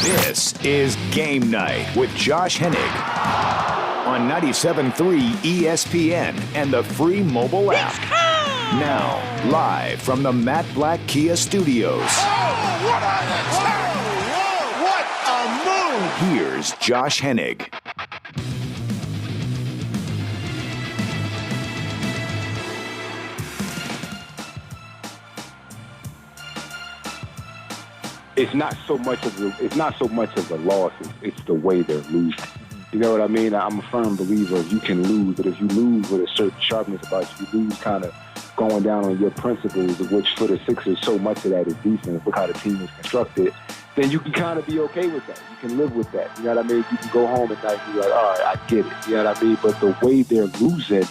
This is Game Night with Josh Hennig on 97.3 ESPN and the free mobile app. Now, live from the Matt Black Kia Studios. Oh, what an attack! Oh, what a move! Here's Josh Hennig. It's not so much of a loss. It's the way they're losing. You know what I mean? I'm a firm believer you can lose, but if you lose with a certain sharpness about you, you lose kind of going down on your principles, of which for the Sixers, so much of that is defense. Look how the team is constructed. Then you can kind of be okay with that. You can live with that. You know what I mean? You can go home at night and be like, all right, I get it. You know what I mean? But the way they're losing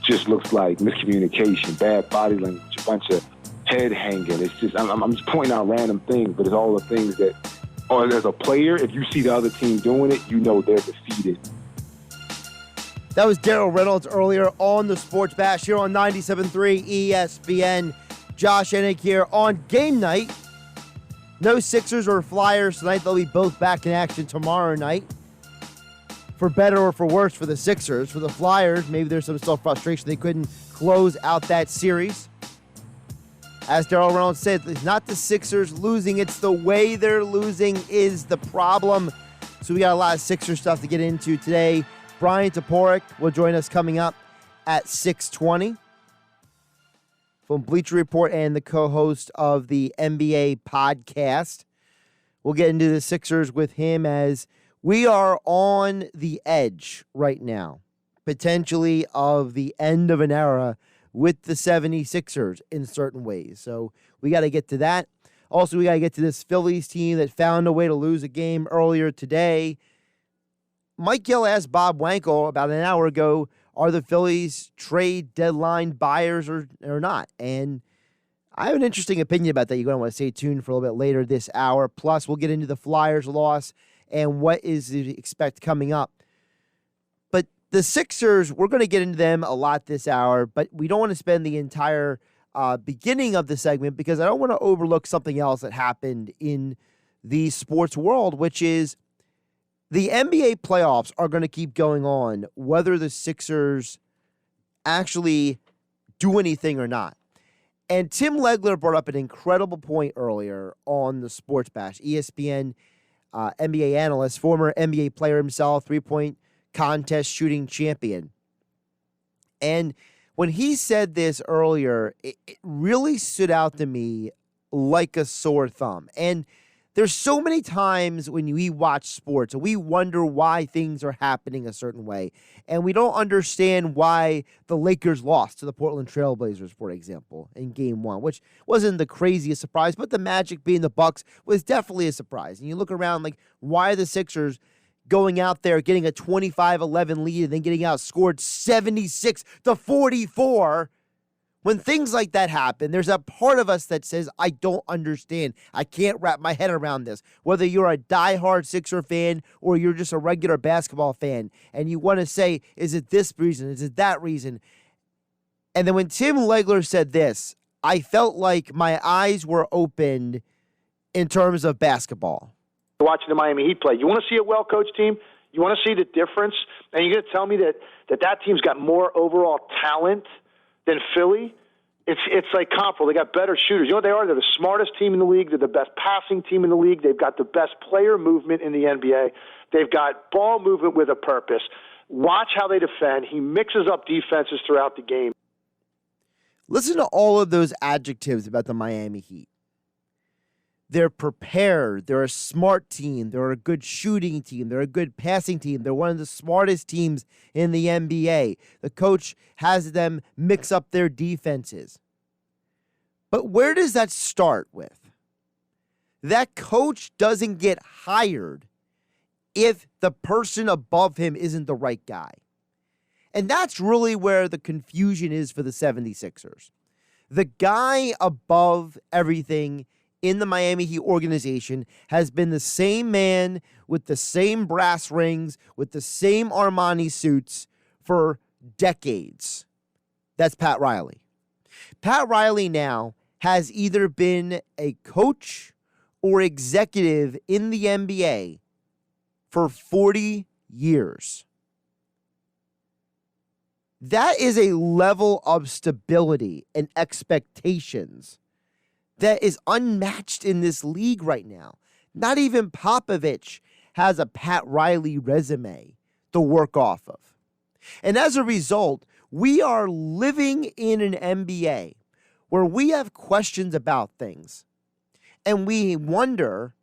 just looks like miscommunication, bad body language, a bunch of head hanging. It's just, I'm just pointing out random things, but it's all the things that, or as a player, if you see the other team doing it, you know they're defeated. That was Daryl Reynolds earlier on the Sports Bash here on 97.3 ESPN. Josh Hennig here on Game Night. No Sixers or Flyers tonight. They'll be both back in action tomorrow night. For better or for worse for the Sixers. For the Flyers, maybe there's some still frustration they couldn't close out that series. As Daryl Reynolds said, it's not the Sixers losing, it's the way they're losing is the problem. So we got a lot of Sixers stuff to get into today. Bryan Toporek will join us coming up at 6:20 from Bleacher Report and the co-host of the NBA Podcast. We'll get into the Sixers with him as we are on the edge right now, potentially of the end of an era with the 76ers in certain ways. So we got to get to that. Also, we got to get to this Phillies team that found a way to lose a game earlier today. Mike Gill asked Bob Wankel about an hour ago, are the Phillies trade deadline buyers or not? And I have an interesting opinion about that. You're going to want to stay tuned for a little bit later this hour. Plus, we'll get into the Flyers loss and what is to expect coming up. The Sixers, we're going to get into them a lot this hour, but we don't want to spend the entire beginning of the segment because I don't want to overlook something else that happened in the sports world, which is the NBA playoffs are going to keep going on whether the Sixers actually do anything or not. And Tim Legler brought up an incredible point earlier on the Sports Bash. ESPN NBA analyst, former NBA player himself, three-point contest shooting champion. And when he said this earlier, it really stood out to me like a sore thumb. And there's so many times when we watch sports and we wonder why things are happening a certain way. And we don't understand why the Lakers lost to the Portland Trail Blazers, for example, in Game 1, which wasn't the craziest surprise, but the Magic being the Bucks was definitely a surprise. And you look around like, why are the Sixers going out there, getting a 25-11 lead and then getting outscored 76-44. When things like that happen, there's a part of us that says, I don't understand. I can't wrap my head around this. Whether you're a diehard Sixer fan or you're just a regular basketball fan and you want to say, is it this reason? Is it that reason? And then when Tim Legler said this, I felt like my eyes were opened in terms of basketball. Watching the Miami Heat play. You want to see a well-coached team? You want to see the difference? And you're going to tell me that team's got more overall talent than Philly? It's like comparable. They got better shooters. You know what they are? They're the smartest team in the league. They're the best passing team in the league. They've got the best player movement in the NBA. They've got ball movement with a purpose. Watch how they defend. He mixes up defenses throughout the game. Listen to all of those adjectives about the Miami Heat. They're prepared. They're a smart team. They're a good shooting team. They're a good passing team. They're one of the smartest teams in the NBA. The coach has them mix up their defenses. But where does that start with? That coach doesn't get hired if the person above him isn't the right guy. And that's really where the confusion is for the 76ers. The guy above everything in the Miami Heat organization has been the same man with the same brass rings, with the same Armani suits for decades. That's Pat Riley. Pat Riley now has either been a coach or executive in the NBA for 40 years. That is a level of stability and expectations that is unmatched in this league right now. Not even Popovich has a Pat Riley resume to work off of. And as a result, we are living in an NBA where we have questions about things and we wonder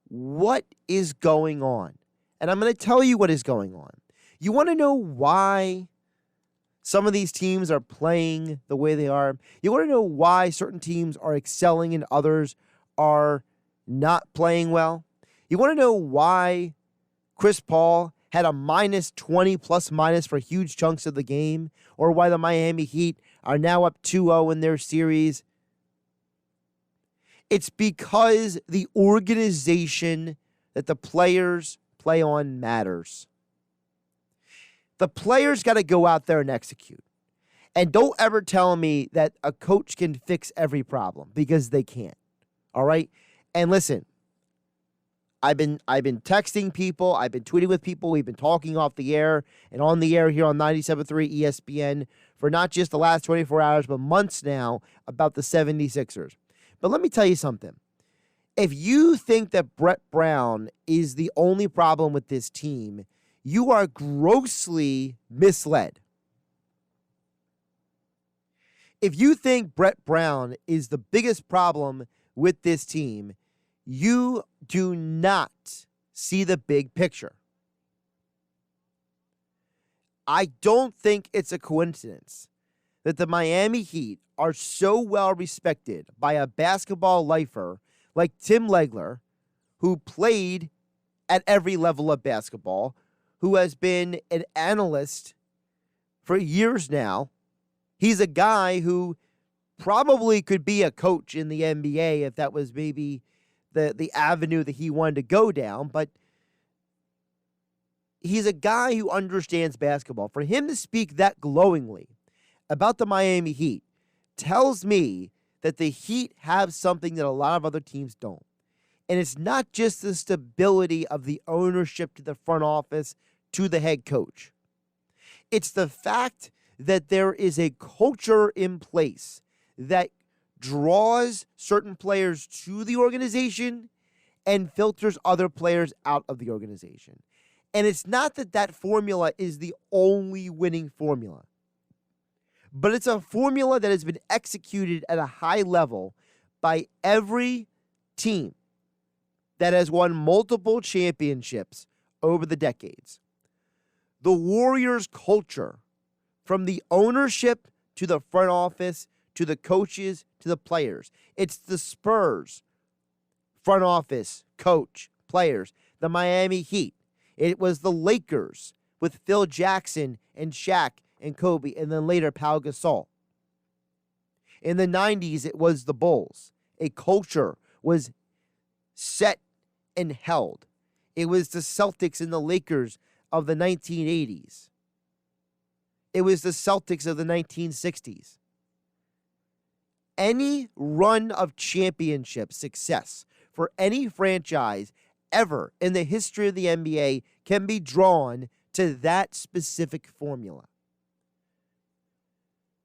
what is going on. And I'm going to tell you what is going on. You want to know why some of these teams are playing the way they are? You want to know why certain teams are excelling and others are not playing well? You want to know why Chris Paul had a minus 20 plus minus for huge chunks of the game, or why the Miami Heat are now up 2-0 in their series? It's because the organization that the players play on matters. The players got to go out there and execute. And don't ever tell me that a coach can fix every problem, because they can't. All right? And listen, I've been texting people, I've been tweeting with people, we've been talking off the air and on the air here on 97.3 ESPN for not just the last 24 hours, but months now about the 76ers. But let me tell you something. If you think that Brett Brown is the only problem with this team, you are grossly misled. If you think Brett Brown is the biggest problem with this team, you do not see the big picture. I don't think it's a coincidence that the Miami Heat are so well respected by a basketball lifer like Tim Legler, who played at every level of basketball, who has been an analyst for years now. He's a guy who probably could be a coach in the NBA if that was maybe the avenue that he wanted to go down, but he's a guy who understands basketball. For him to speak that glowingly about the Miami Heat tells me that the Heat have something that a lot of other teams don't. And it's not just the stability of the ownership to the front office to the head coach. It's the fact that there is a culture in place that draws certain players to the organization and filters other players out of the organization. And it's not that that formula is the only winning formula, but it's a formula that has been executed at a high level by every team that has won multiple championships over the decades. The Warriors' culture, from the ownership to the front office to the coaches to the players. It's the Spurs, front office, coach, players. The Miami Heat. It was the Lakers with Phil Jackson and Shaq and Kobe, and then later Pau Gasol. In the 90s, it was the Bulls. A culture was set and held. It was the Celtics and the Lakers of the 1980s. It was the Celtics of the 1960s. Any run of championship success for any franchise ever in the history of the NBA can be drawn to that specific formula.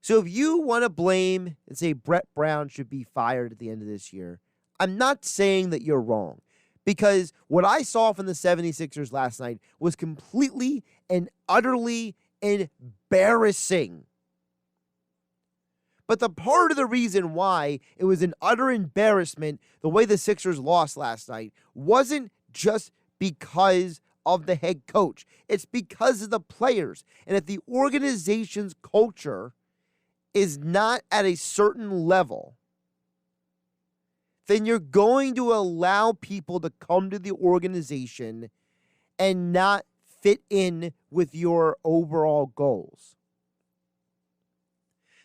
So if you want to blame and say Brett Brown should be fired at the end of this year, I'm not saying that you're wrong, because what I saw from the 76ers last night was completely and utterly embarrassing. But the part of the reason why it was an utter embarrassment, the way the Sixers lost last night, wasn't just because of the head coach. It's because of the players. And if the organization's culture is not at a certain level, then you're going to allow people to come to the organization and not fit in with your overall goals.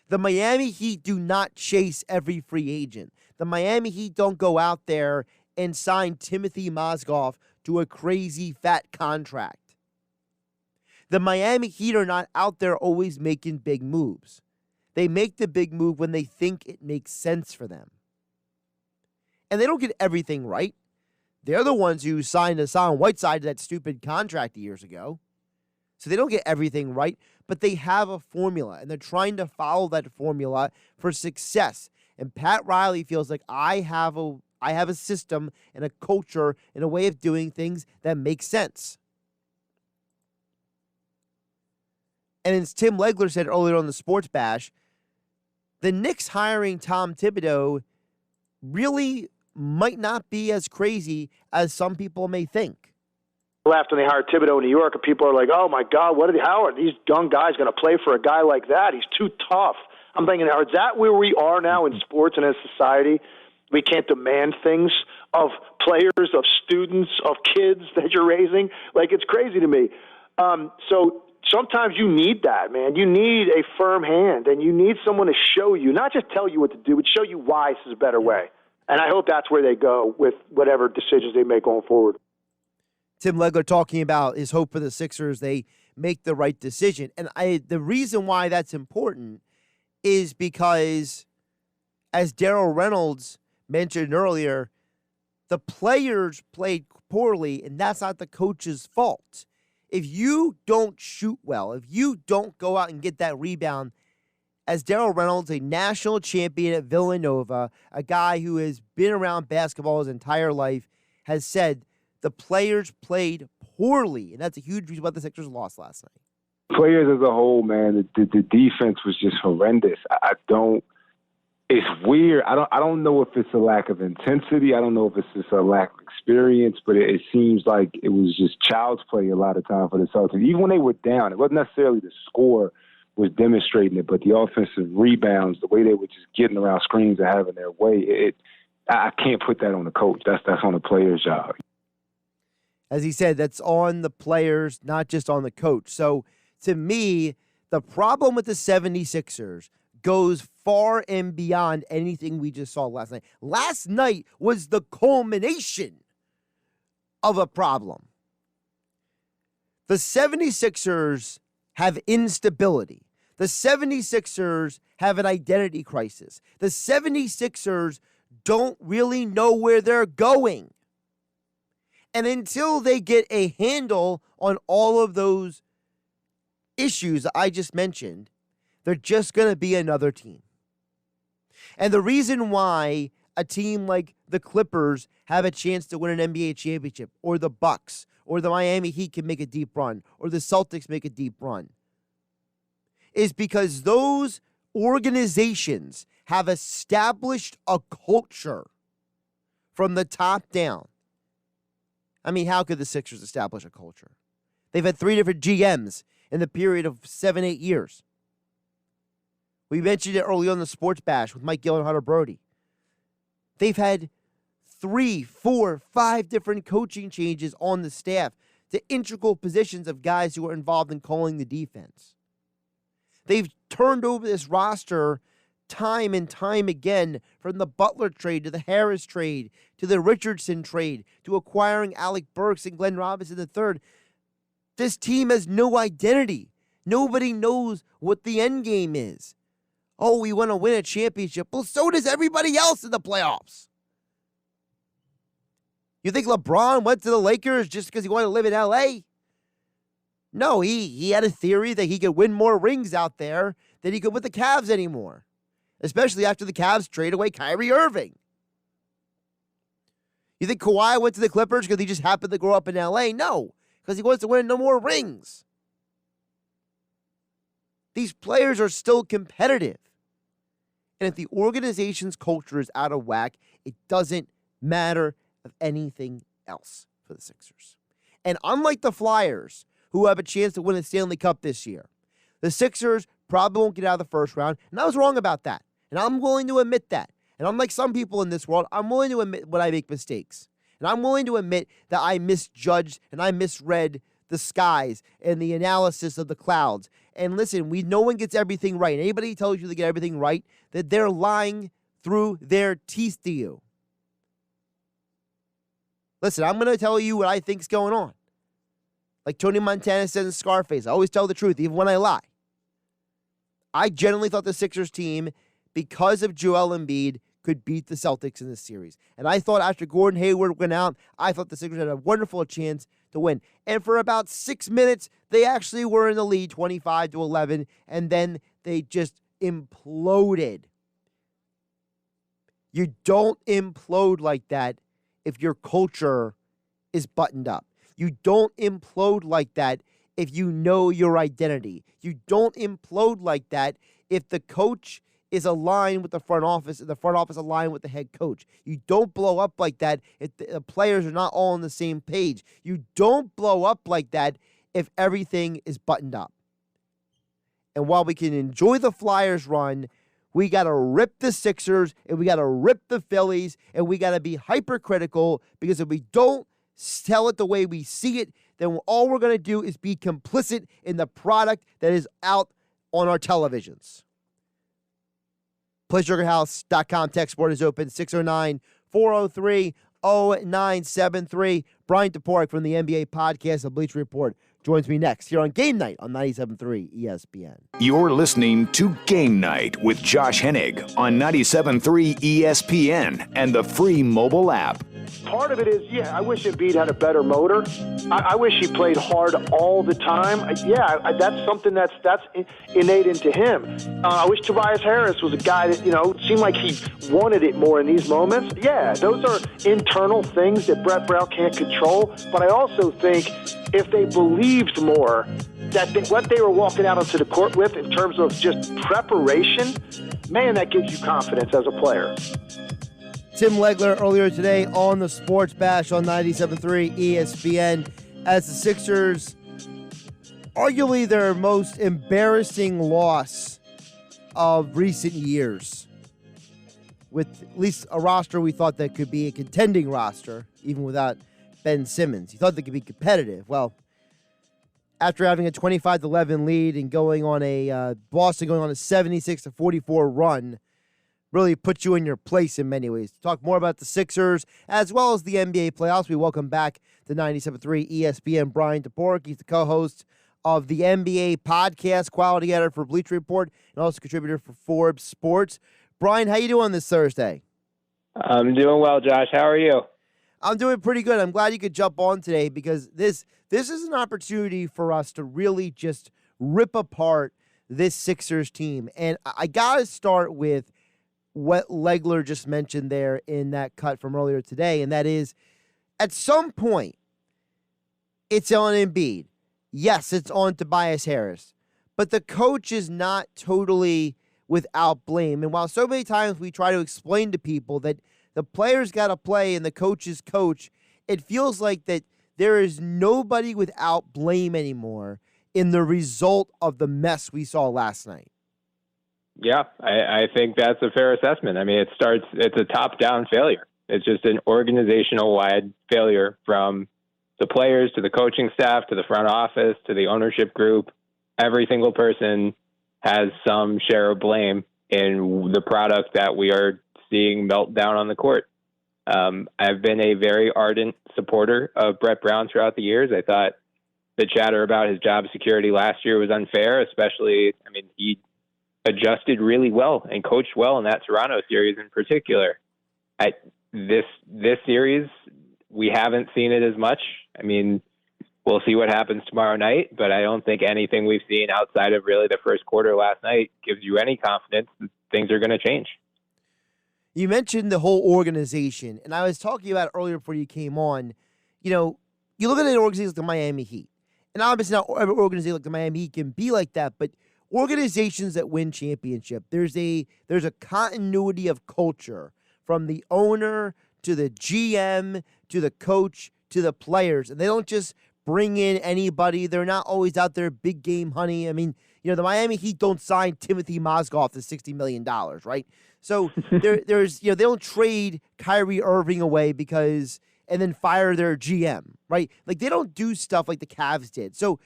The Miami Heat do not chase every free agent. The Miami Heat don't go out there and sign Timothy Mozgov to a crazy fat contract. The Miami Heat are not out there always making big moves. They make the big move when they think it makes sense for them. And they don't get everything right. They're the ones who signed Hassan Whiteside to that stupid contract years ago. So they don't get everything right, but they have a formula, and they're trying to follow that formula for success. And Pat Riley feels like I have a system and a culture and a way of doing things that makes sense. And as Tim Legler said earlier on the Sports Bash, the Knicks hiring Tom Thibodeau really might not be as crazy as some people may think. Left when they hired Thibodeau in New York, and people are like, "Oh my God, how are these young guys going to play for a guy like that? He's too tough." I'm thinking, is that where we are now in sports and as society? We can't demand things of players, of students, of kids that you're raising. Like, it's crazy to me. So sometimes you need that, man. You need a firm hand, and you need someone to show you, not just tell you what to do, but show you why this is a better way. And I hope that's where they go with whatever decisions they make going forward. Tim Legler talking about his hope for the Sixers, they make the right decision. And the reason why that's important is because, as Darrell Reynolds mentioned earlier, the players played poorly, and that's not the coach's fault. If you don't shoot well, if you don't go out and get that rebound, as Darrell Reynolds, a national champion at Villanova, a guy who has been around basketball his entire life, has said the players played poorly, and that's a huge reason why the Sixers lost last night. Players as a whole, man, the defense was just horrendous. It's weird. I don't know if it's a lack of intensity. I don't know if it's just a lack of experience, but it seems like it was just child's play a lot of time for the Celtics. Even when they were down, it wasn't necessarily the score was demonstrating it, but the offensive rebounds, the way they were just getting around screens and having their way, I can't put that on the coach. That's on the player's job. As he said, that's on the players, not just on the coach. So to me, the problem with the 76ers goes far and beyond anything we just saw last night. Last night was the culmination of a problem. The 76ers have instability. The 76ers have an identity crisis. The 76ers don't really know where they're going. And until they get a handle on all of those issues I just mentioned, they're just going to be another team. And the reason why a team like the Clippers have a chance to win an NBA championship, or the Bucks, or the Miami Heat can make a deep run, or the Celtics make a deep run, is because those organizations have established a culture from the top down. I mean, how could the Sixers establish a culture? They've had 3 different GMs in the period of 7-8 years. We mentioned it early on the Sports Bash with Mike Gill and Hunter Brody. They've had 3, 4, 5 different coaching changes on the staff to integral positions of guys who are involved in calling the defense. They've turned over this roster time and time again, from the Butler trade to the Harris trade to the Richardson trade to acquiring Alec Burks and Glenn Robinson III. This team has no identity. Nobody knows what the end game is. Oh, we want to win a championship. Well, so does everybody else in the playoffs. You think LeBron went to the Lakers just because he wanted to live in L.A.? No, he had a theory that he could win more rings out there than he could with the Cavs anymore, especially after the Cavs trade away Kyrie Irving. You think Kawhi went to the Clippers because he just happened to grow up in L.A.? No, because he wants to win no more rings. These players are still competitive. And if the organization's culture is out of whack, it doesn't matter of anything else for the Sixers. And unlike the Flyers, who have a chance to win a Stanley Cup this year, the Sixers probably won't get out of the first round. And I was wrong about that. And I'm willing to admit that. And unlike some people in this world, I'm willing to admit when I make mistakes. And I'm willing to admit that I misjudged and I misread the skies and the analysis of the clouds. And listen, no one gets everything right. Anybody who tells you they get everything right, that they're lying through their teeth to you. Listen, I'm going to tell you what I think's going on. Like Tony Montana said in Scarface, I always tell the truth, even when I lie. I genuinely thought the Sixers team, because of Joel Embiid, could beat the Celtics in this series. And I thought after Gordon Hayward went out, I thought the Sixers had a wonderful chance to win. And for about 6 minutes, they actually were in the lead 25-11, and then they just imploded. You don't implode like that if your culture is buttoned up. You don't implode like that if you know your identity. You don't implode like that if the coach is aligned with the front office and the front office aligned with the head coach. You don't blow up like that if the players are not all on the same page. You don't blow up like that if everything is buttoned up. And while we can enjoy the Flyers run, we got to rip the Sixers and we got to rip the Phillies and we got to be hypercritical, because if we don't tell it the way we see it, then all we're going to do is be complicit in the product that is out on our televisions. PlaySugarHouse.com text board is open, 609-403-0973. Bryan Toporek from the NBA Podcast, The Bleacher Report, joins me next here on Game Night on 97.3 ESPN. You're listening to Game Night with Josh Hennig on 97.3 ESPN and the free mobile app. Part of it is, I wish Embiid had a better motor. I wish he played hard all the time. That's something that's innate into him. I wish Tobias Harris was a guy that, seemed like he wanted it more in these moments. Yeah, those are internal things that Brett Brown can't control. But I also think if they believed more that what they were walking out onto the court with in terms of just preparation, man, that gives you confidence as a player. Tim Legler earlier today on the Sports Bash on 97.3 ESPN as the Sixers, arguably their most embarrassing loss of recent years, with at least a roster we thought that could be a contending roster, even without Ben Simmons. You thought they could be competitive. Well, after having a 25-11 lead and going on a Boston going on a 76-44 run, really puts you in your place in many ways. To talk more about the Sixers as well as the NBA playoffs, we welcome back the 97.3 ESPN Bryan Toporek. He's the co-host of the NBA Podcast, quality editor for Bleacher Report, and also contributor for Forbes Sports. Bryan, how you doing this Thursday? I'm doing well, Josh. How are you? I'm doing pretty good. I'm glad you could jump on today, because this is an opportunity for us to really just rip apart this Sixers team. And I got to start with what Legler just mentioned there in that cut from earlier today, and that is, at some point, it's on Embiid. Yes, it's on Tobias Harris. But the coach is not totally without blame. And while so many times we try to explain to people that the players got to play and the coach is coach, it feels like that there is nobody without blame anymore in the result of the mess we saw last night. Yeah, I think that's a fair assessment. I mean, it's a top-down failure. It's just an organizational-wide failure from the players to the coaching staff to the front office to the ownership group. Every single person has some share of blame in the product that we are seeing melt down on the court. I've been a very ardent supporter of Brett Brown throughout the years. I thought the chatter about his job security last year was unfair, especially, he adjusted really well and coached well in that Toronto series in particular. This series, we haven't seen it as much. We'll see what happens tomorrow night, but I don't think anything we've seen outside of really the first quarter last night gives you any confidence that things are going to change. You mentioned the whole organization, and I was talking about it earlier before you came on. You look at an organization like the Miami Heat, and obviously not every organization like the Miami Heat can be like that, but organizations that win championship, there's a continuity of culture from the owner to the GM to the coach to the players, and they don't just bring in anybody. They're not always out there big game honey. The Miami Heat don't sign Timothy Mozgov to $60 million, right? So there's they don't trade Kyrie Irving away and then fire their GM, right? Like, they don't do stuff like the Cavs did. So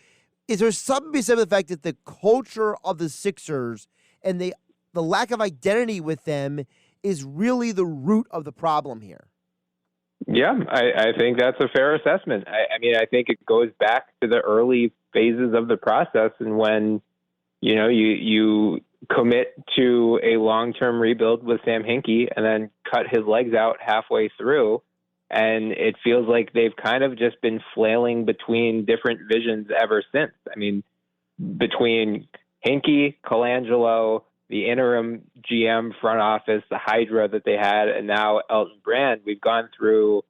is there something to be said of the fact that the culture of the Sixers and the lack of identity with them is really the root of the problem here? Yeah, I think that's a fair assessment. I think it goes back to the early phases of the process, and when you commit to a long-term rebuild with Sam Hinkie and then cut his legs out halfway through. And it feels like they've kind of just been flailing between different visions ever since. I mean, between Hinkie, Colangelo, the interim GM front office, the Hydra that they had, and now Elton Brand, we've gone through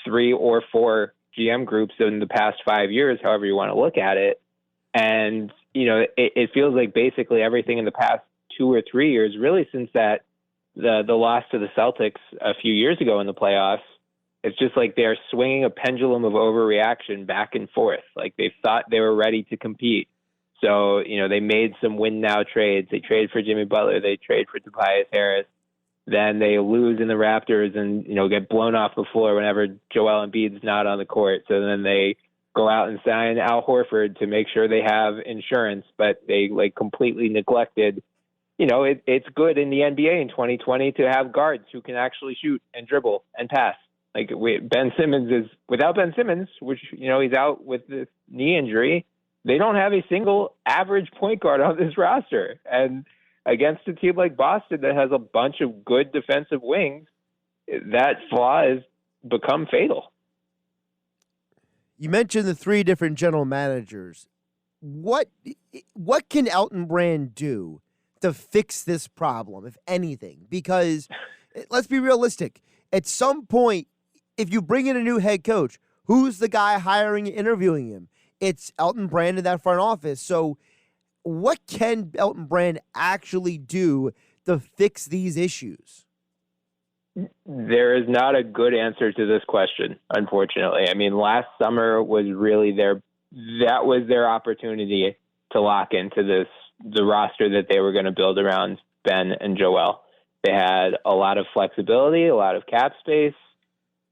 3 or 4 GM groups in the past 5 years, however you want to look at it. And, it feels like basically everything in the past 2 or 3 years, really since the loss to the Celtics a few years ago in the playoffs, it's just like they're swinging a pendulum of overreaction back and forth. Like they thought they were ready to compete. So, they made some win now trades. They trade for Jimmy Butler. They trade for Tobias Harris. Then they lose in the Raptors and, get blown off the floor whenever Joel Embiid's not on the court. So then they go out and sign Al Horford to make sure they have insurance, but they completely neglected. It's good in the NBA in 2020 to have guards who can actually shoot and dribble and pass. Ben Simmons is without Ben Simmons, which, he's out with this knee injury. They don't have a single average point guard on this roster. And against a team like Boston that has a bunch of good defensive wings, that flaw has become fatal. You mentioned the 3 different general managers. What can Elton Brand do to fix this problem, if anything? Because let's be realistic. At some point, if you bring in a new head coach, who's the guy hiring and interviewing him? It's Elton Brand in that front office. So what can Elton Brand actually do to fix these issues? There is not a good answer to this question, unfortunately. I mean, last summer was really that was their opportunity to lock into the roster that they were going to build around Ben and Joel. They had a lot of flexibility, a lot of cap space.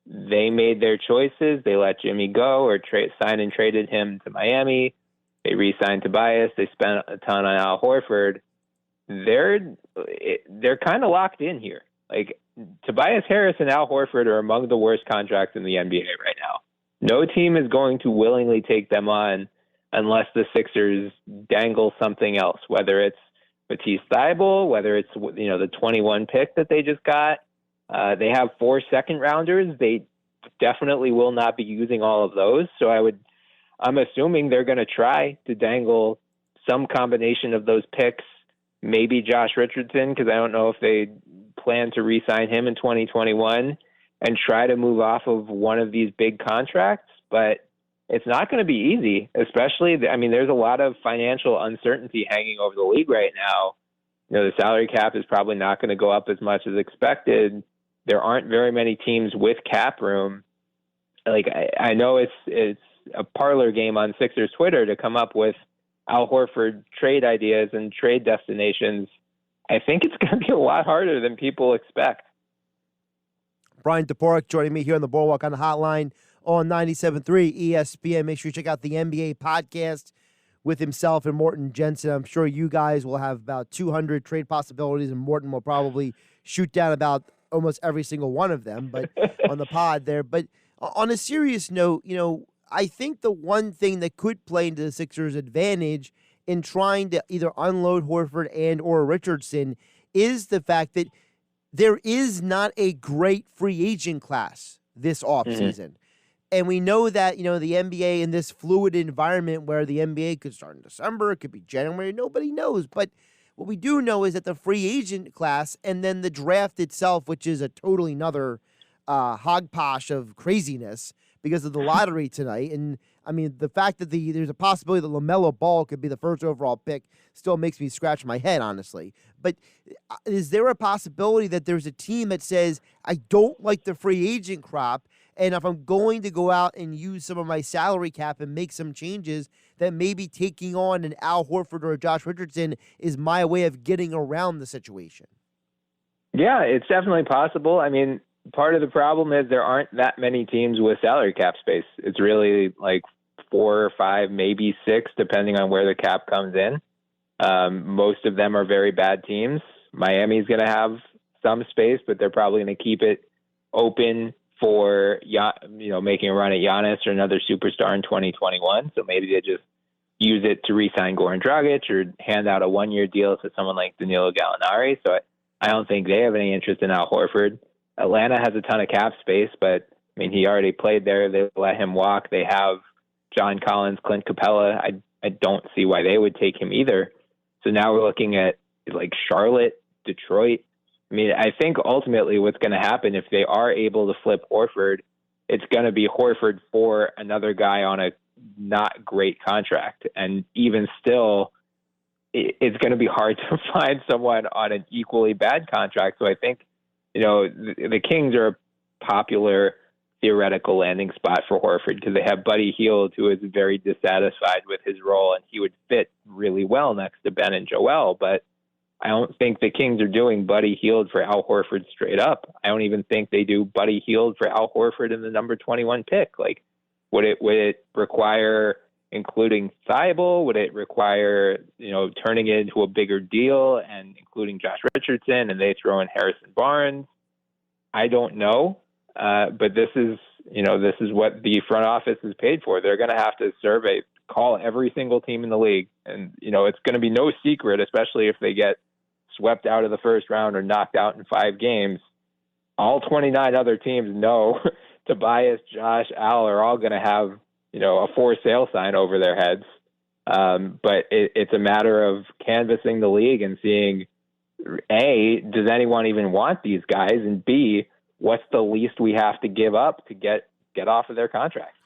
They made their choices. They let Jimmy go or signed and traded him to Miami. They re-signed Tobias. They spent a ton on Al Horford. They're kind of locked in here. Tobias Harris and Al Horford are among the worst contracts in the NBA right now. No team is going to willingly take them on unless the Sixers dangle something else, whether it's Matisse Thybulle, whether it's the 21 pick that they just got. They have 4 second-rounders. They definitely will not be using all of those. So I'm assuming they're going to try to dangle some combination of those picks, maybe Josh Richardson, because I don't know if they plan to re-sign him in 2021, and try to move off of one of these big contracts. But it's not going to be easy, especially, there's a lot of financial uncertainty hanging over the league right now. The salary cap is probably not going to go up as much as expected. There aren't very many teams with cap room. I know it's a parlor game on Sixers Twitter to come up with Al Horford trade ideas and trade destinations. I think it's going to be a lot harder than people expect. Bryan Toporek joining me here on the Boardwalk on the Hotline on 97.3 ESPN. Make sure you check out the NBA podcast with himself and Morton Jensen. I'm sure you guys will have about 200 trade possibilities, and Morton will probably shoot down about almost every single one of them, but on the pod there. But on a serious note, I think the one thing that could play into the Sixers' advantage in trying to either unload Horford and or Richardson is the fact that there is not a great free agent class this offseason. Mm-hmm. And we know that, the NBA in this fluid environment where the NBA could start in December, it could be January, nobody knows. But what we do know is that the free agent class and then the draft itself, which is a totally another hogposh of craziness because of the lottery tonight. And, the fact that there's a possibility that LaMelo Ball could be the first overall pick still makes me scratch my head, honestly. But is there a possibility that there's a team that says, I don't like the free agent crop, and if I'm going to go out and use some of my salary cap and make some changes, that maybe taking on an Al Horford or a Josh Richardson is my way of getting around the situation? Yeah, it's definitely possible. Part of the problem is there aren't that many teams with salary cap space. It's really 4 or 5, maybe 6, depending on where the cap comes in. Most of them are very bad teams. Miami's going to have some space, but they're probably going to keep it open for making a run at Giannis or another superstar in 2021. So maybe they just use it to re-sign Goran Dragic or hand out a 1-year deal to someone like Danilo Gallinari. So I don't think they have any interest in Al Horford. Atlanta has a ton of cap space, but I mean, he already played there. They let him walk. They have John Collins, Clint Capella. I don't see why they would take him either. So now we're looking at like Charlotte, Detroit. I mean, I think ultimately what's going to happen if they are able to flip Horford, it's going to be Horford for another guy on a not great contract. And even still, it's going to be hard to find someone on an equally bad contract. So I think, the Kings are a popular theoretical landing spot for Horford because they have Buddy Hield, who is very dissatisfied with his role, and he would fit really well next to Ben and Joel. But I don't think the Kings are doing Buddy Hield for Al Horford straight up. I don't even think they do Buddy Hield for Al Horford in the number 21 pick. Like, would it require including Thibault? Would it require, turning it into a bigger deal and including Josh Richardson, and they throw in Harrison Barnes? I don't know. But this is what the front office is paid for. They're going to have to call every single team in the league. And, it's going to be no secret, especially if they get swept out of the first round or knocked out in 5 games. All 29 other teams know Tobias, Josh, Al are all going to have, a for sale sign over their heads. But it's a matter of canvassing the league and seeing, A, does anyone even want these guys? And B, what's the least we have to give up to get off of their contract?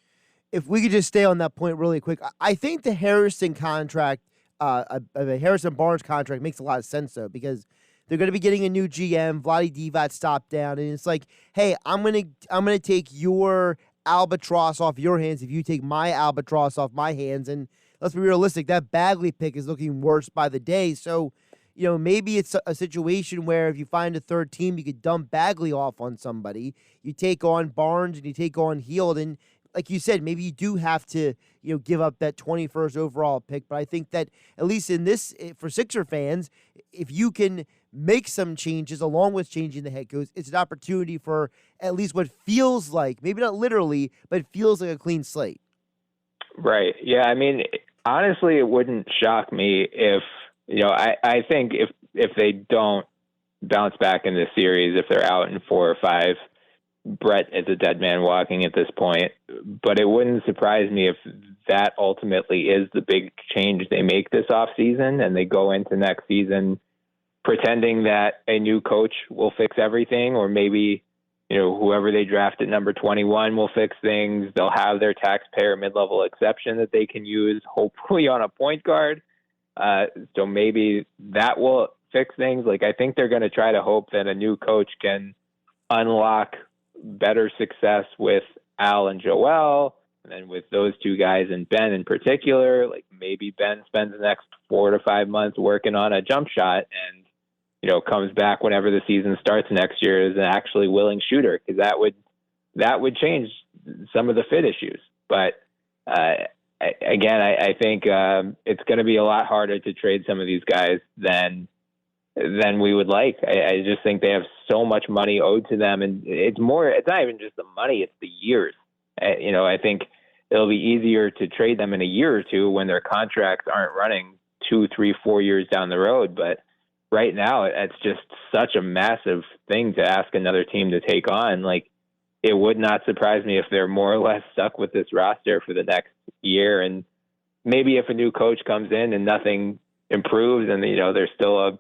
If we could just stay on that point really quick, I think the Harrison contract, the Harrison Barnes contract makes a lot of sense, though, because they're going to be getting a new GM. Vlade Divac stopped down, and it's like, hey, I'm gonna take your albatross off your hands if you take my albatross off my hands. And let's be realistic, that Bagley pick is looking worse by the day. So, maybe it's a situation where if you find a third team, you could dump Bagley off on somebody. You take on Barnes and you take on Hield, and like you said, maybe you do have to, give up that 21st overall pick. But I think that at least in this, for Sixer fans, if you can make some changes along with changing the head coach, it's an opportunity for at least what feels like, maybe not literally, but it feels like a clean slate. Right. Yeah. I mean, honestly, it wouldn't shock me if, I think if they don't bounce back in this series, if they're out in 4 or 5, Brett is a dead man walking at this point. But it wouldn't surprise me if that ultimately is the big change they make this offseason, and they go into next season pretending that a new coach will fix everything, or maybe, whoever they draft at number 21 will fix things. They'll have their taxpayer mid-level exception that they can use, hopefully on a point guard. So maybe that will fix things. Like, I think they're going to try to hope that a new coach can unlock better success with Al and Joel, and then with those two guys and Ben in particular. Like, maybe Ben spends the next 4 to 5 months working on a jump shot and, comes back whenever the season starts next year as an actually willing shooter, because that would change some of the fit issues. But again, I think it's going to be a lot harder to trade some of these guys than we would like. I just think they have so much money owed to them, and it's not even just the money, it's the years. I think it'll be easier to trade them in a year or two when their contracts aren't running 2, 3, 4 years down the road. But right now, it's just such a massive thing to ask another team to take on. Like, it would not surprise me if they're more or less stuck with this roster for the next year. And maybe if a new coach comes in and nothing improves and, they're still a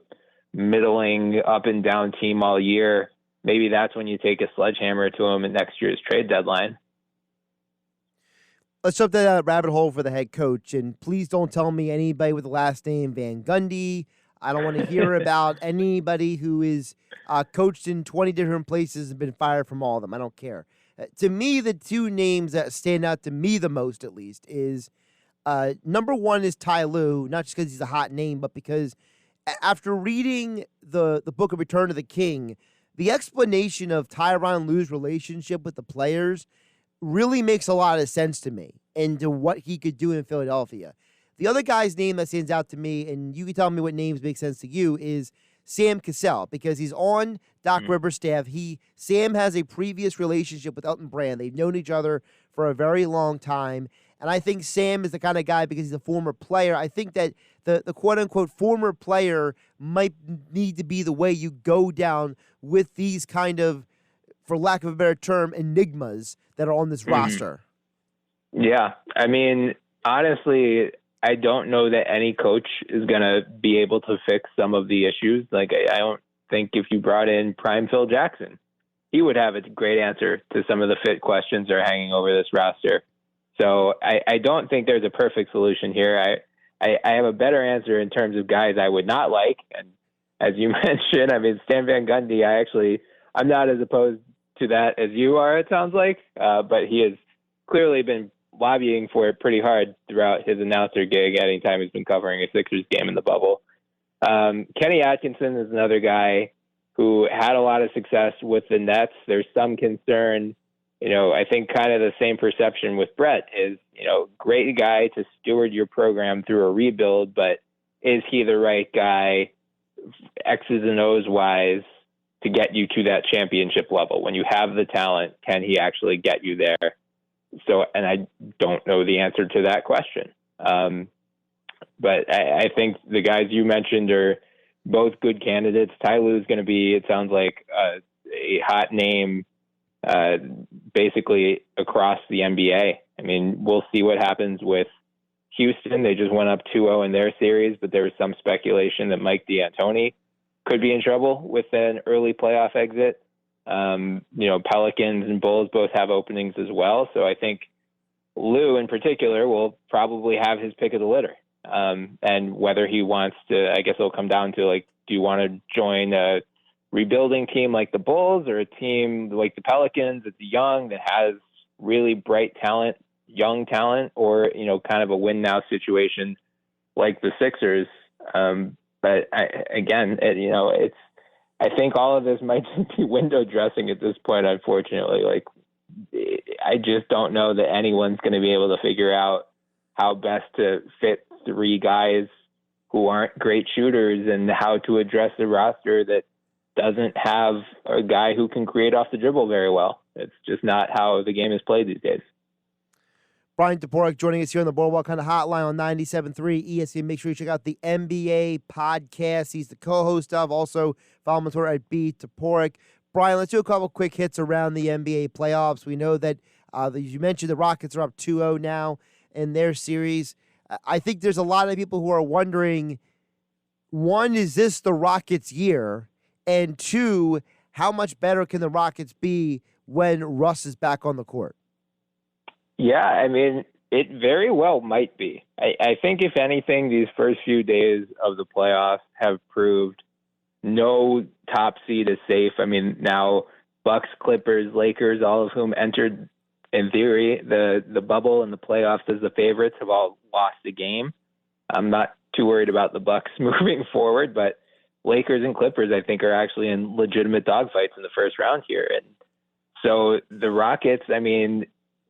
middling up and down team all year, maybe that's when you take a sledgehammer to them at next year's trade deadline. Let's jump down that rabbit hole for the head coach. And please don't tell me anybody with the last name Van Gundy. I don't want to hear about anybody who is coached in 20 different places and been fired from all of them. I don't care. To me, the two names that stand out to me the most, at least, is number one is Ty Lue, not just because he's a hot name, but because after reading the book of Return of the King, the explanation of Tyronn Lue's relationship with the players really makes a lot of sense to me and to what he could do in Philadelphia. The other guy's name that stands out to me, and you can tell me what names make sense to you, is Sam Cassell, because he's on Doc Rivers' staff. Sam has a previous relationship with Elton Brand. They've known each other for a very long time. And I think Sam is the kind of guy, because he's a former player, I think that the quote-unquote former player might need to be the way you go down with these kind of, for lack of a better term, enigmas that are on this roster. Yeah. I mean, honestly, I don't know that any coach is going to be able to fix some of the issues. Like, I don't think if you brought in prime Phil Jackson, he would have a great answer to some of the fit questions that are hanging over this roster. So I don't think there's a perfect solution here. I have a better answer in terms of guys I would not like. And as you mentioned, I mean, Stan Van Gundy, I'm not as opposed to that as you are, it sounds like. But he has clearly been lobbying for it pretty hard throughout his announcer gig anytime he's been covering a Sixers game in the bubble. Kenny Atkinson is another guy who had a lot of success with the Nets. There's some concern. I think kind of the same perception with Brett is, great guy to steward your program through a rebuild, but is he the right guy, X's and O's wise, to get you to that championship level? When you have the talent, can he actually get you there? So, and I don't know the answer to that question. But I think the guys you mentioned are both good candidates. Ty Lue is going to be, it sounds like, a hot name basically across the NBA. I mean, we'll see what happens with Houston. They just went up 2-0 in their series, but there was some speculation that Mike D'Antoni could be in trouble with an early playoff exit. Pelicans and Bulls both have openings as well. So I think Lue in particular will probably have his pick of the litter. And whether he wants to, I guess it'll come down to, like, do you want to join a rebuilding team like the Bulls or a team like the Pelicans that's young, that has really bright talent, young talent, or, kind of a win now situation like the Sixers. But I think all of this might just be window dressing at this point, unfortunately. Like, I just don't know that anyone's going to be able to figure out how best to fit three guys who aren't great shooters and how to address the roster that doesn't have a guy who can create off the dribble very well. It's just not how the game is played these days. Bryan Toporek joining us here on the Boardwalk Kind of Hotline on 97.3 ESPN. Make sure you check out the NBA podcast he's the co-host of. Also, follow him on Twitter at @Toporek. Bryan, let's do a couple quick hits around the NBA playoffs. We know that, as you mentioned, the Rockets are up 2-0 now in their series. I think there's a lot of people who are wondering, one, is this the Rockets' year? And two, how much better can the Rockets be when Russ is back on the court? Yeah, I mean, it very well might be. I think, if anything, these first few days of the playoffs have proved no top seed is safe. I mean, now Bucks, Clippers, Lakers, all of whom entered, in theory, the bubble and the playoffs as the favorites, have all lost a game. I'm not too worried about the Bucks moving forward, but Lakers and Clippers, I think, are actually in legitimate dogfights in the first round here. And so the Rockets, I mean,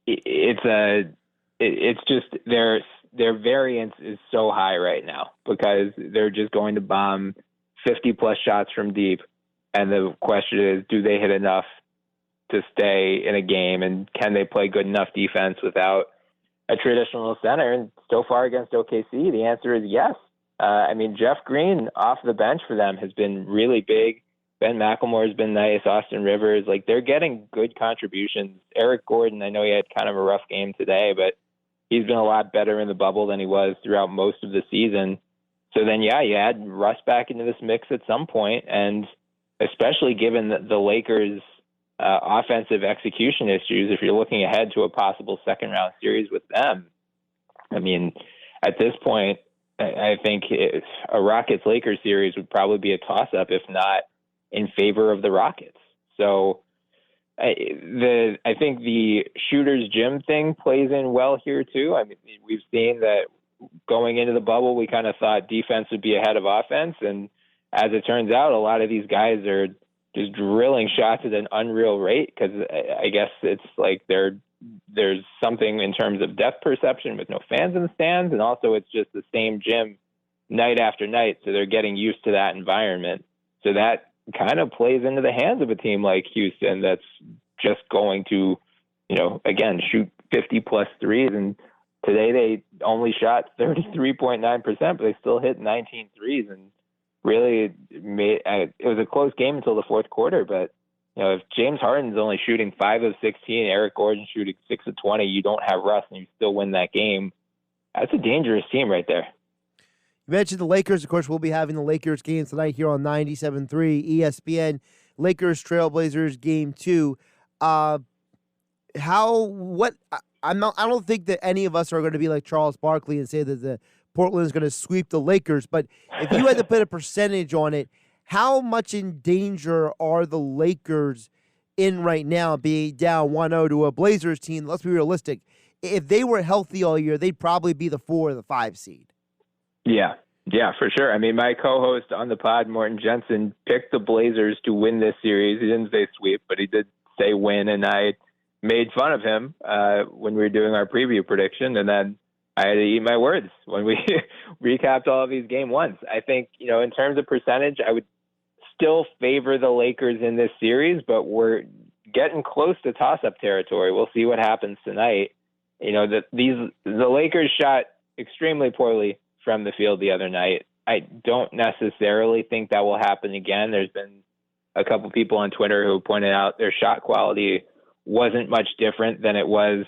it's just their variance is so high right now because they're just going to bomb 50+ shots from deep. And the question is, do they hit enough to stay in a game? And can they play good enough defense without a traditional center? And so far against OKC, the answer is yes. I mean, Jeff Green off the bench for them has been really big. Ben McLemore has been nice. Austin Rivers, like, they're getting good contributions. Eric Gordon, I know he had kind of a rough game today, but he's been a lot better in the bubble than he was throughout most of the season. So then, yeah, you add Russ back into this mix at some point, and especially given the Lakers' offensive execution issues, if you're looking ahead to a possible second-round series with them, I mean, at this point, I think a Rockets-Lakers series would probably be a toss-up, if not in favor of the Rockets. So I think the shooter's gym thing plays in well here too. I mean, we've seen that going into the bubble, we kind of thought defense would be ahead of offense. And as it turns out, a lot of these guys are just drilling shots at an unreal rate because I guess it's like there's something in terms of depth perception with no fans in the stands. And also it's just the same gym night after night. So they're getting used to that environment. So that kind of plays into the hands of a team like Houston that's just going to, again, shoot 50-plus threes, and today they only shot 33.9%, but they still hit 19 threes, and really it was a close game until the fourth quarter. But if James Harden's only shooting 5 of 16, Eric Gordon shooting 6 of 20, you don't have Russ, and you still win that game. That's a dangerous team right there. You mentioned the Lakers. Of course, we'll be having the Lakers game tonight here on 97.3 ESPN. Lakers Trailblazers game 2. I don't think that any of us are going to be like Charles Barkley and say that the Portland is going to sweep the Lakers. But if you had to put a percentage on it, how much in danger are the Lakers in right now, being down 1-0 to a Blazers team? Let's be realistic. If they were healthy all year, they'd probably be the 4 or the 5 seed. Yeah, for sure. I mean, my co-host on the pod, Morton Jensen, picked the Blazers to win this series. He didn't say sweep, but he did say win, and I made fun of him when we were doing our preview prediction, and then I had to eat my words when we recapped all of these game ones. I think, in terms of percentage, I would still favor the Lakers in this series, but we're getting close to toss-up territory. We'll see what happens tonight. The Lakers shot extremely poorly from the field the other night. I don't necessarily think that will happen again. There's been a couple people on Twitter who pointed out their shot quality wasn't much different than it was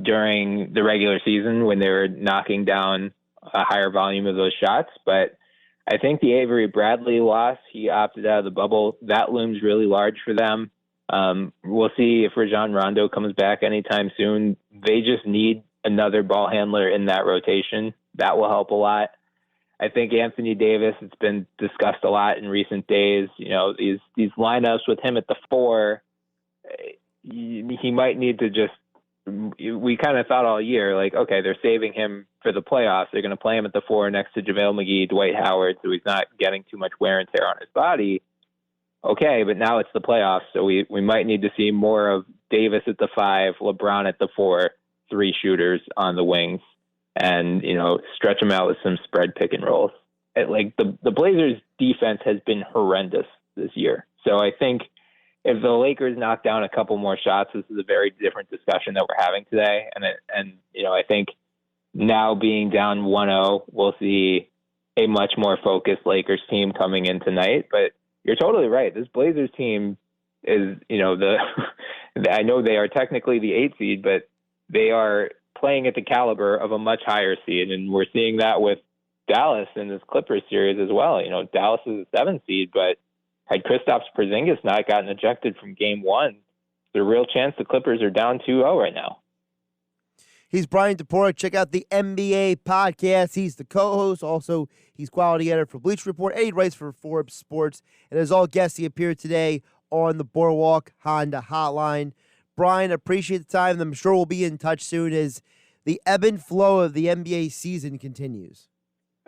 during the regular season when they were knocking down a higher volume of those shots. But I think the Avery Bradley loss, he opted out of the bubble, that looms really large for them. We'll see if Rajon Rondo comes back anytime soon. They just need another ball handler in that rotation. That will help a lot. I think Anthony Davis, it's been discussed a lot in recent days. These lineups with him at the 4, he might need to just, we kind of thought all year, like, okay, they're saving him for the playoffs. They're going to play him at the 4 next to JaVale McGee, Dwight Howard, so he's not getting too much wear and tear on his body. Okay, but now it's the playoffs, so we might need to see more of Davis at the 5, LeBron at the 4, 3 shooters on the wings, and, stretch them out with some spread pick and rolls. The Blazers defense has been horrendous this year. So I think if the Lakers knock down a couple more shots, this is a very different discussion that we're having today. And I think now being down 1-0, we'll see a much more focused Lakers team coming in tonight. But you're totally right. This Blazers team is, I know they are technically the 8 seed, but they are playing at the caliber of a much higher seed. And we're seeing that with Dallas in this Clippers series as well. Dallas is a 7 seed, but had Kristaps Porzingis not gotten ejected from game 1, there's a real chance the Clippers are down 2-0 right now. He's Bryan Toporek. Check out the NBA podcast. He's the co-host. Also, he's quality editor for Bleacher Report, and he writes for Forbes Sports. And as all guests, he appeared today on the Boardwalk Honda Hotline. Bryan, appreciate the time. I'm sure we'll be in touch soon as the ebb and flow of the NBA season continues.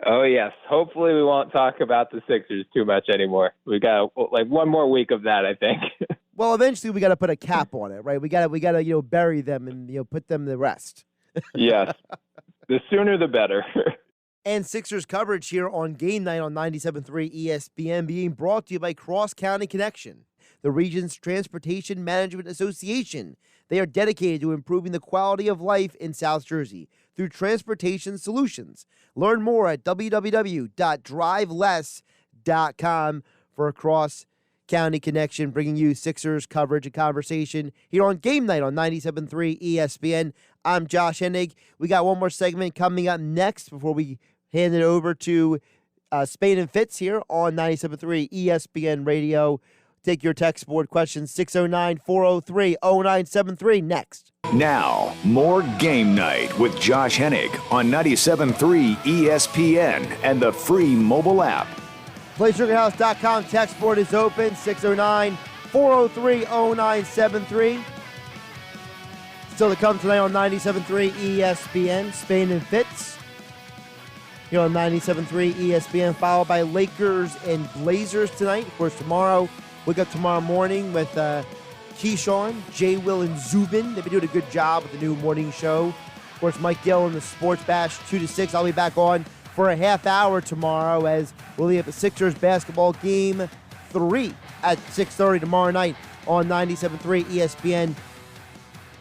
Oh, yes. Hopefully we won't talk about the Sixers too much anymore. We got one more week of that, I think. Well, eventually we got to put a cap on it, right? We got to bury them and put them to rest. Yes. The sooner the better. And Sixers coverage here on Game Night on 97.3 ESPN being brought to you by Cross County Connection, the region's Transportation Management Association. They are dedicated to improving the quality of life in South Jersey through transportation solutions. Learn more at www.driveless.com for a Cross County Connection, bringing you Sixers coverage and conversation here on Game Night on 97.3 ESPN. I'm Josh Hennig. We got one more segment coming up next before we hand it over to Spain and Fitz here on 97.3 ESPN Radio. Take your text board questions, 609-403-0973 next. Now, more Game Night with Josh Hennig on 97.3 ESPN and the free mobile app. PlaySugarHouse.com text board is open, 609-403-0973. Still to come tonight on 97.3 ESPN, Spain and Fitz. Here on 97.3 ESPN, followed by Lakers and Blazers tonight. Of course, tomorrow, wake up tomorrow morning with Keyshawn, J. Will, and Zubin. They've been doing a good job with the new morning show. Of course, Mike Gill and the Sports Bash, 2 to 6. I'll be back on for a half hour tomorrow as we'll have a Sixers basketball game 3 at 6:30 tomorrow night on 97.3 ESPN.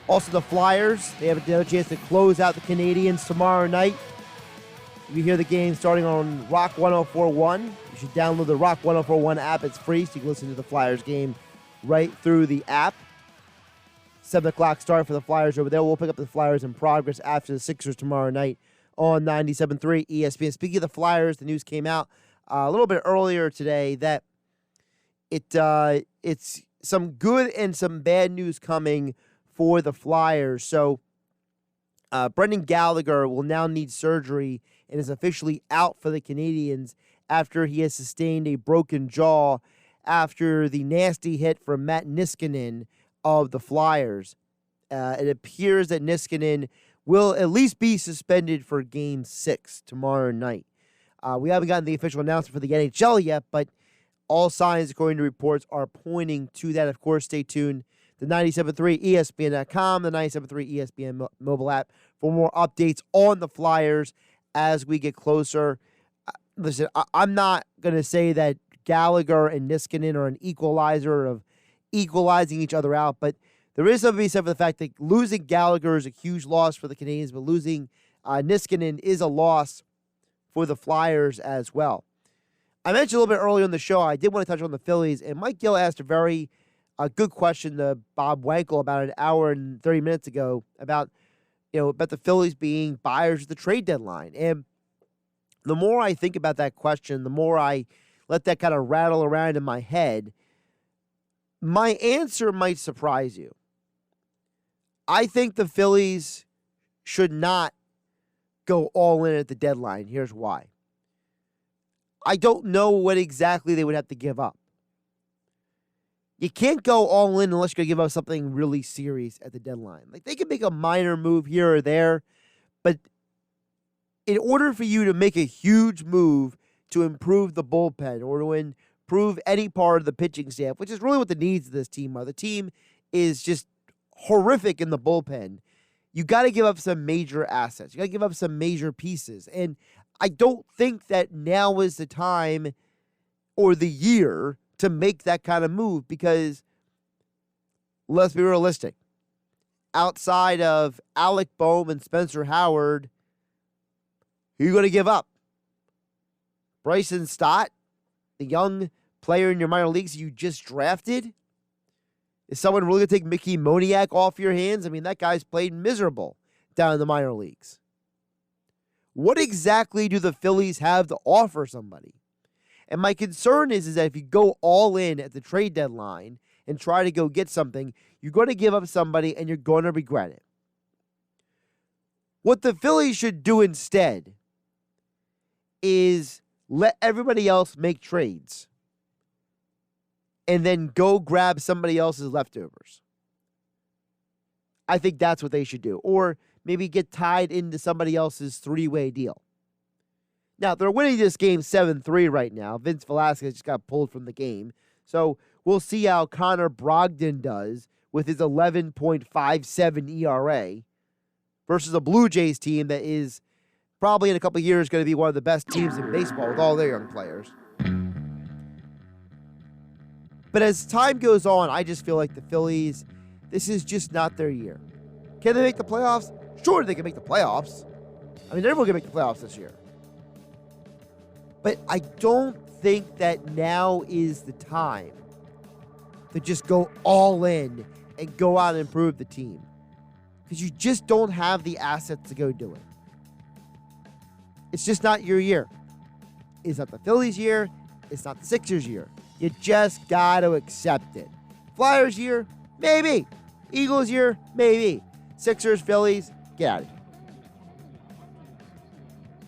Also, the Flyers, they have another chance to close out the Canadiens tomorrow night. You hear the game starting on Rock 104.1. You should download the Rock 104.1 app. It's free, so you can listen to the Flyers game right through the app. 7 o'clock start for the Flyers over there. We'll pick up the Flyers in progress after the Sixers tomorrow night on 97.3 ESPN. Speaking of the Flyers, the news came out a little bit earlier today that it's some good and some bad news coming for the Flyers. So Brendan Gallagher will now need surgery and is officially out for the Canadiens after he has sustained a broken jaw after the nasty hit from Matt Niskanen of the Flyers. It appears that Niskanen will at least be suspended for Game 6 tomorrow night. We haven't gotten the official announcement for the NHL yet, but all signs, according to reports, are pointing to that. Of course, stay tuned. The 97.3 ESPN.com, the 97.3 ESPN mobile app for more updates on the Flyers as we get closer. Listen, I'm not going to say that Gallagher and Niskanen are an equalizer of equalizing each other out, but there is something to be said for the fact that losing Gallagher is a huge loss for the Canadiens, but losing Niskanen is a loss for the Flyers as well. I mentioned a little bit earlier in the show, I did want to touch on the Phillies, and Mike Gill asked a very good question to Bob Wankel about an hour and 30 minutes ago about the Phillies being buyers at the trade deadline. And the more I think about that question, the more I let that kind of rattle around in my head, my answer might surprise you. I think the Phillies should not go all in at the deadline. Here's why. I don't know what exactly they would have to give up. You can't go all in unless you're going to give up something really serious at the deadline. Like, they can make a minor move here or there, but in order for you to make a huge move to improve the bullpen or to improve any part of the pitching staff, which is really what the needs of this team are. The team is just horrific in the bullpen. You got to give up some major assets. You got to give up some major pieces. And I don't think that now is the time or the year to make that kind of move because, let's be realistic, outside of Alec Boehm and Spencer Howard, who are you going to give up? Bryson Stott, the young player in your minor leagues you just drafted? Is someone really going to take Mickey Moniak off your hands? I mean, that guy's played miserable down in the minor leagues. What exactly do the Phillies have to offer somebody? And my concern is that if you go all in at the trade deadline and try to go get something, you're going to give up somebody and you're going to regret it. What the Phillies should do instead is let everybody else make trades and then go grab somebody else's leftovers. I think that's what they should do. Or maybe get tied into somebody else's three-way deal. Now, they're winning this game 7-3 right now. Vince Velasquez just got pulled from the game. So we'll see how Connor Brogdon does with his 11.57 ERA versus a Blue Jays team that is probably in a couple of years going to be one of the best teams in baseball with all their young players. But as time goes on, I just feel like the Phillies, this is just not their year. Can they make the playoffs? Sure, they can make the playoffs. I mean, everyone can make the playoffs this year. But I don't think that now is the time to just go all in and go out and improve the team. Because you just don't have the assets to go do it. It's just not your year. It's not the Phillies' year. It's not the Sixers' year. You just got to accept it. Flyers' year? Maybe. Eagles' year? Maybe. Sixers, Phillies? Get out of here.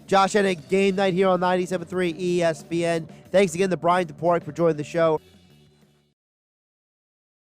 Josh Hennig, Game Night here on 97.3 ESPN. Thanks again to Bryan Toporek for joining the show.